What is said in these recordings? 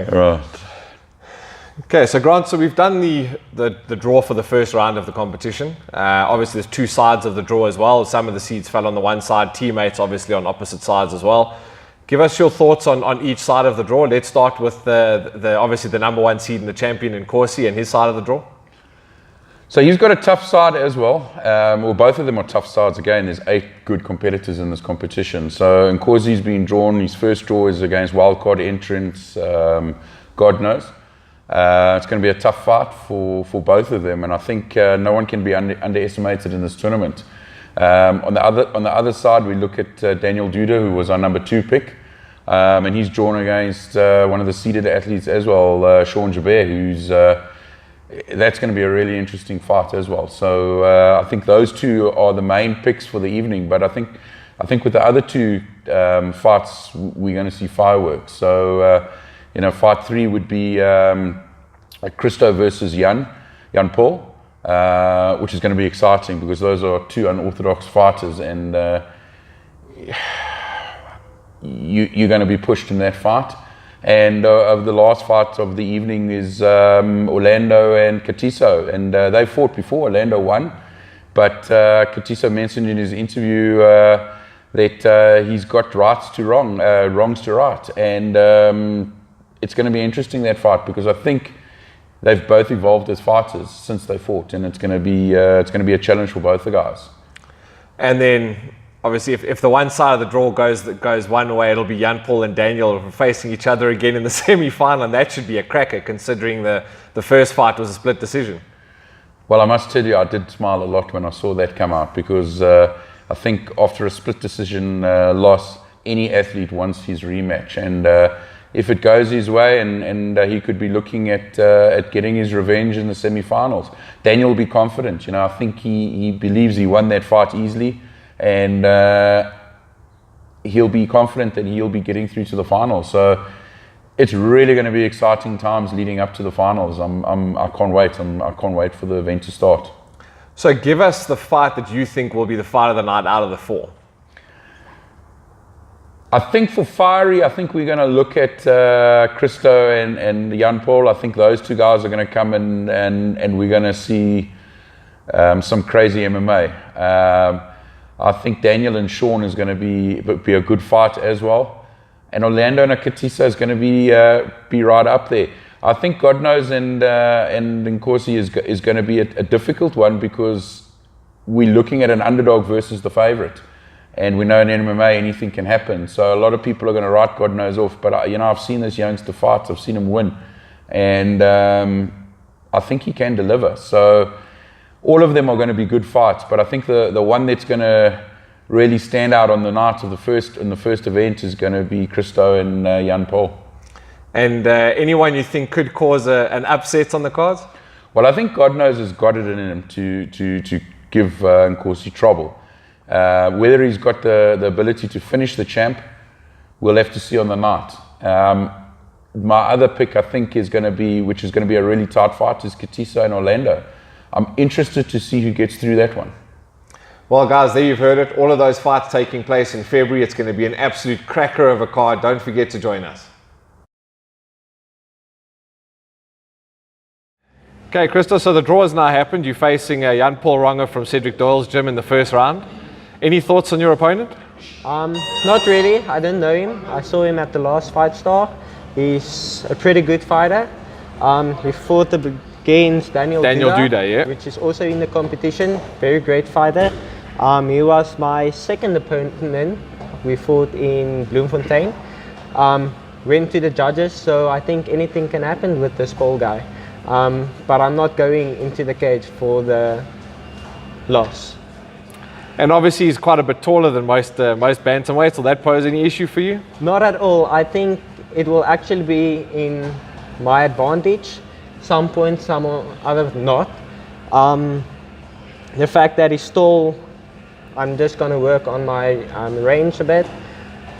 Okay. Right. Okay, so Grant, so we've done the draw for the first round of the competition. Obviously, there's two sides of the draw as well. Some of the seeds fell on the one side, teammates obviously on opposite sides as well. Give us your thoughts on each side of the draw. Let's start with the obviously the number one seed and the champion in Corsi and his side of the draw. So he's got a tough side as well. Well, both of them are tough sides. Again, there's 8 good competitors in this competition. So Nkozi's been drawn. His first draw is against wildcard entrants. God knows. It's going to be a tough fight for both of them, and I think no one can be underestimated in this tournament. On the other side, we look at Daniel Duda, who was our number 2 pick, and he's drawn against one of the seeded athletes as well, Sean Jabir, who's that's going to be a really interesting fight as well. So I think those two are the main picks for the evening. But I think with the other two fights, we're going to see fireworks. So fight 3 would be Christo versus Jan Paul, which is going to be exciting because those are 2 unorthodox fighters, and you're going to be pushed in that fight. And of the last fight of the evening is Orlando and Katiso, and they fought before. Orlando won, but Katiso mentioned in his interview that he's got wrongs to right, and it's going to be interesting, that fight, because I think they've both evolved as fighters since they fought, and it's going to be a challenge for both the guys. And then obviously, if the one side of the draw goes one way, it'll be Jan Paul and Daniel facing each other again in the semi-final, and that should be a cracker, considering the first fight was a split decision. Well, I must tell you, I did smile a lot when I saw that come out, because I think after a split decision loss, any athlete wants his rematch, and if it goes his way, and he could be looking at getting his revenge in the semi-finals. Daniel will be confident. I think he believes he won that fight easily, and he'll be confident that he'll be getting through to the finals. So it's really going to be exciting times leading up to the finals. I can't wait. I can't wait for the event to start. So give us the fight that you think will be the fight of the night out of the 4. I think for Fiery, I think we're going to look at Christo and Jan Paul. I think those 2 guys are going to come in, and we're going to see some crazy MMA. I think Daniel and Sean is going to be a good fight as well, and Orlando and Katiso is going to be right up there. I think God knows and Nkosi is going to be a difficult one, because we're looking at an underdog versus the favorite, and we know in MMA anything can happen. So a lot of people are going to write God knows off, but I've seen this youngster fight, I've seen him win, and I think he can deliver. So all of them are going to be good fights, but I think the one that's going to really stand out on the night of the first event is going to be Christo and Jan Paul. And anyone you think could cause an upset on the cards? Well, I think God knows has got it in him to give Nkosi trouble. Whether he's got the ability to finish the champ, we'll have to see on the night. My other pick, I think, which is going to be a really tight fight, is Katiso and Orlando. I'm interested to see who gets through that one. Well, guys, there you've heard it. All of those fights taking place in February. It's going to be an absolute cracker of a card. Don't forget to join us. Okay, Christo, so the draw has now happened. You're facing Jan Paul Ronge from Cedric Doyle's gym in the first round. Any thoughts on your opponent? Not really. I didn't know him. I saw him at the last Fight Star. He's a pretty good fighter. He fought against Daniel Duda, yeah, which is also in the competition. Very great fighter. He was my second opponent. We fought in Bloemfontein. Went to the judges, so I think anything can happen with this Paul guy. But I'm not going into the cage for the loss. And obviously he's quite a bit taller than most bantamweights. Will that pose any issue for you? Not at all. I think it will actually be in my advantage. Some points, some other not. The fact that he's tall, I'm just going to work on my range a bit,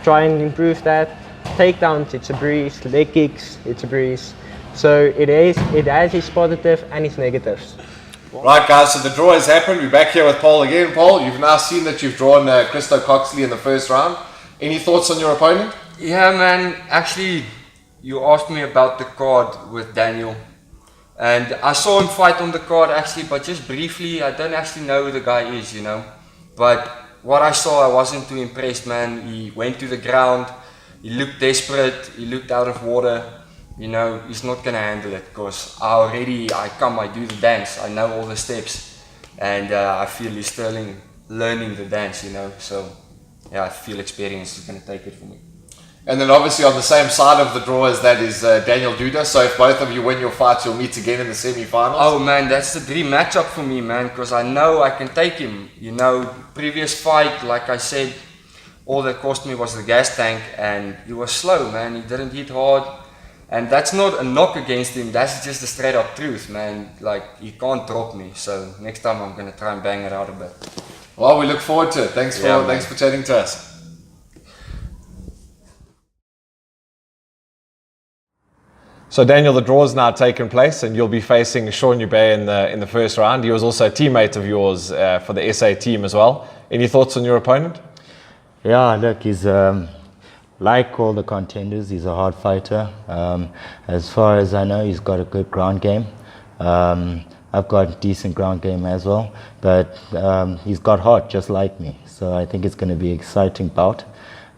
try and improve that. Takedowns, it's a breeze. Leg kicks, it's a breeze. So it has its positive and its negatives. Right, guys, so the draw has happened. We're back here with Paul again. Paul, you've now seen that you've drawn Christo Coxley in the first round. Any thoughts on your opponent? Yeah, man, actually you asked me about the card with Daniel. And I saw him fight on the card actually, but just briefly. I don't actually know who the guy is, you know. But what I saw, I wasn't too impressed, man. He went to the ground, he looked desperate, he looked out of water. You know, he's not gonna handle it because I do the dance, I know all the steps. And I feel he's still learning the dance, you know. So yeah, I feel experience is gonna take it for me. And then obviously on the same side of the draw as that is Daniel Duda. So if both of you win your fights, you'll meet again in the semi-finals. Oh man, that's the dream matchup for me, man, because I know I can take him. You know, previous fight, like I said, all that cost me was the gas tank, and he was slow, man. He didn't hit hard, and that's not a knock against him. That's just the straight up truth, man. Like, he can't drop me. So next time I'm gonna try and bang it out a bit. Well, we look forward to it. Thanks for chatting to us. So Daniel, the draw has now taken place, and you'll be facing Sean Ubey in the first round. He was also a teammate of yours for the SA team as well. Any thoughts on your opponent? Yeah, look, he's like all the contenders. He's a hard fighter. As far as I know, he's got a good ground game. I've got a decent ground game as well, but he's got heart just like me. So I think it's going to be an exciting bout,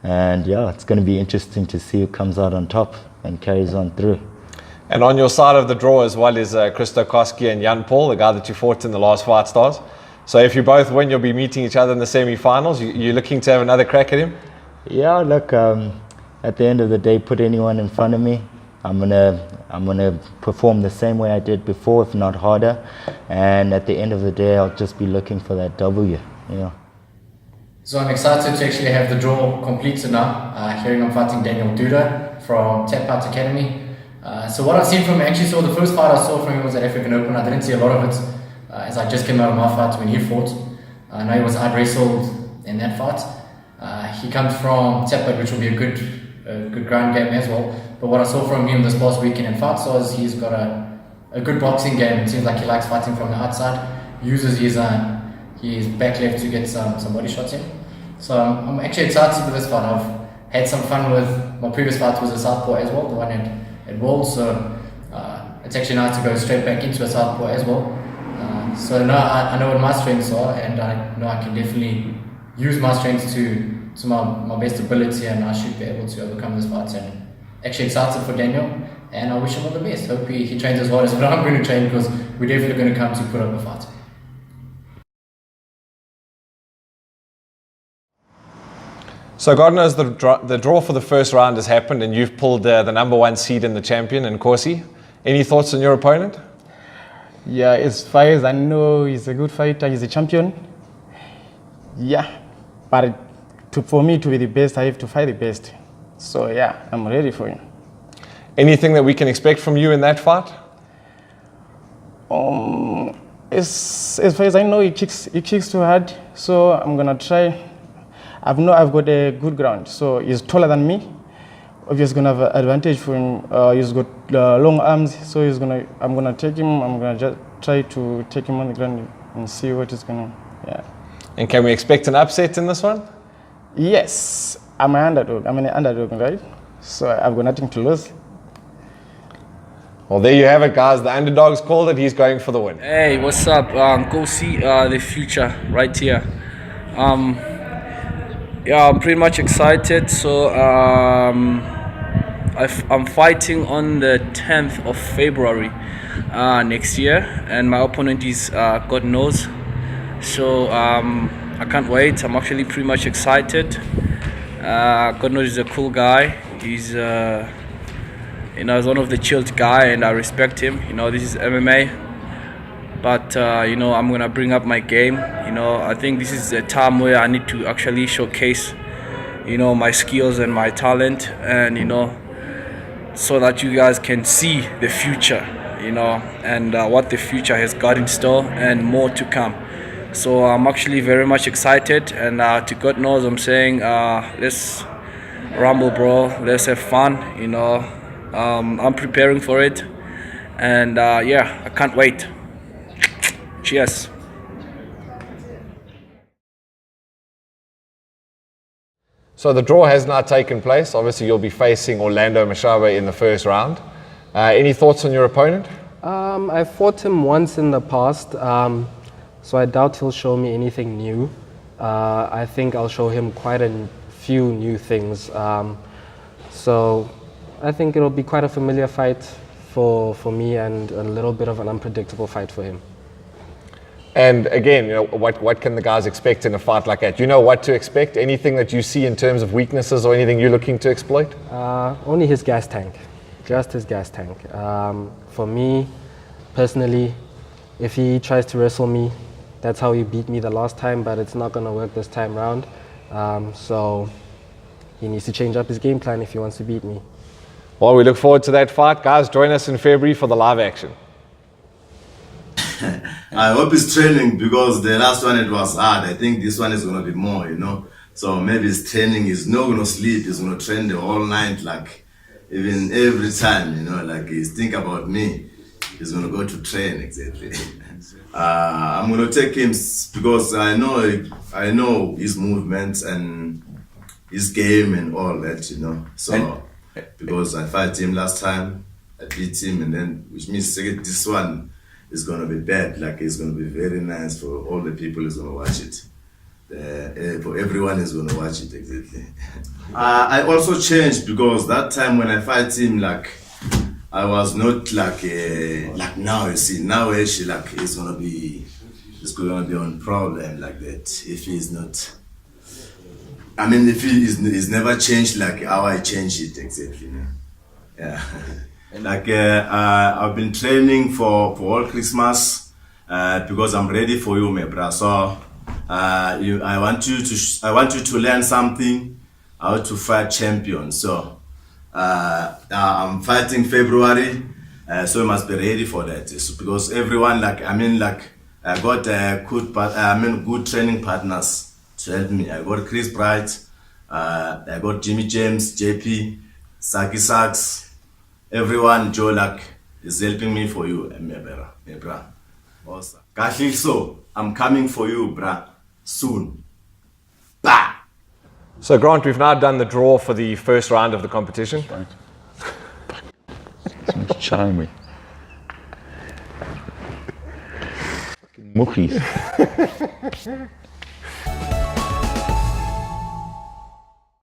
and yeah, it's going to be interesting to see who comes out on top and carries on through. And on your side of the draw as well is Christo Koski and Jan Paul, the guy that you fought in the last Fight Stars. So if you both win, you'll be meeting each other in the semi-finals. You're looking to have another crack at him? Yeah, look, at the end of the day, put anyone in front of me, I'm gonna perform the same way I did before, if not harder. And at the end of the day, I'll just be looking for that W, you know. So I'm excited to actually have the draw completed now. Hearing I'm fighting Daniel Duda from Tap Out Academy. So what I've seen from him, I actually saw the first fight I saw from him was at African Open. I didn't see a lot of it as I just came out of my fight when he fought. I know he was out-wrestled in that fight. He comes from Tap Out, which will be a good ground game as well. But what I saw from him this past weekend in Fight Stars, he's got a good boxing game. It seems like he likes fighting from the outside, uses his back left to get some body shots in. So I'm actually excited with this fight. I've had some fun with my previous fight was a southpaw as well, the one at Worlds. So it's actually nice to go straight back into a southpaw as well. So now I know what my strengths are, and I know I can definitely use my strengths to my best ability, and I should be able to overcome this fight. And actually excited for Daniel, and I wish him all the best. Hope he trains as hard as what I'm going to train, because we're definitely going to come to put up a fight. So God knows the draw for the first round has happened, and you've pulled the number one seed in the champion in Corsi. Any thoughts on your opponent? Yeah, as far as I know, he's a good fighter. He's a champion. Yeah, but for me to be the best, I have to fight the best. So yeah, I'm ready for him. Anything that we can expect from you in that fight? As far as I know, he kicks too hard. So I'm gonna try. I've got a good ground. So he's taller than me. Obviously, gonna have an advantage for him. He's got long arms. So I'm gonna take him. I'm gonna just try to take him on the ground and see what is gonna. Yeah. And can we expect an upset in this one? Yes, I'm an underdog, right? So I've got nothing to lose. Well, there you have it, guys. The underdog's called it. He's going for the win. Hey, what's up? Go see the future right here. Yeah, I'm pretty much excited. So I'm fighting on the 10th of February next year, and my opponent is God knows. So I can't wait. I'm actually pretty much excited. God knows he's a cool guy. He's he's one of the chilled guy, and I respect him. This is MMA, but I'm gonna bring up my game. I think this is a time where I need to actually showcase my skills and my talent, and so that you guys can see the future, and what the future has got in store, and more to come. So I'm actually very much excited, and to God knows I'm saying let's rumble, bro, let's have fun. I'm preparing for it, and yeah, I can't wait. Cheers. So the draw has now taken place. Obviously, you'll be facing Orlando Mashawe in the first round. Any thoughts on your opponent? I fought him once in the past, so I doubt he'll show me anything new. I think I'll show him quite a few new things. So I think it'll be quite a familiar fight for me and a little bit of an unpredictable fight for him. And again, what can the guys expect in a fight like that? Do you know what to expect? Anything that you see in terms of weaknesses or anything you're looking to exploit? Only his gas tank, just his gas tank. For me, personally, if he tries to wrestle me, that's how he beat me the last time, but it's not going to work this time round. So he needs to change up his game plan if he wants to beat me. Well, we look forward to that fight. Guys, join us in February for the live action. I hope it's training because the last one it was hard. I think this one is going to be more, So maybe his training is not going to sleep. He's going to train the whole night, like even every time, like he's think about me. He's going to go to train, exactly. I'm going to take him because I know his movements and his game and all that, So because I fight him last time, I beat him, and then which means this one is going to be bad. Like it's going to be very nice for all the people who's going to watch it. For everyone is going to watch it, exactly. I also changed because that time when I fight him, like I was not like now. You see, now actually like it's going to be on problem like that. If he's not, if he's never changed like how I changed it exactly. Yeah. Like I've been training for all Christmas because I'm ready for you, my brother. So I want you to learn something, how to fight champions. So I'm fighting February, so you must be ready for that. So, because everyone I got good training partners to help me. I got Chris Bright, I got Jimmy James, JP, Saki Sachs. Everyone, Joe is helping me for you, my bra. Awesome. So I'm coming for you, bra, soon. Bah! So Grant, we've now done the draw for the first round of the competition. Someone's chatting me. Fucking muckies.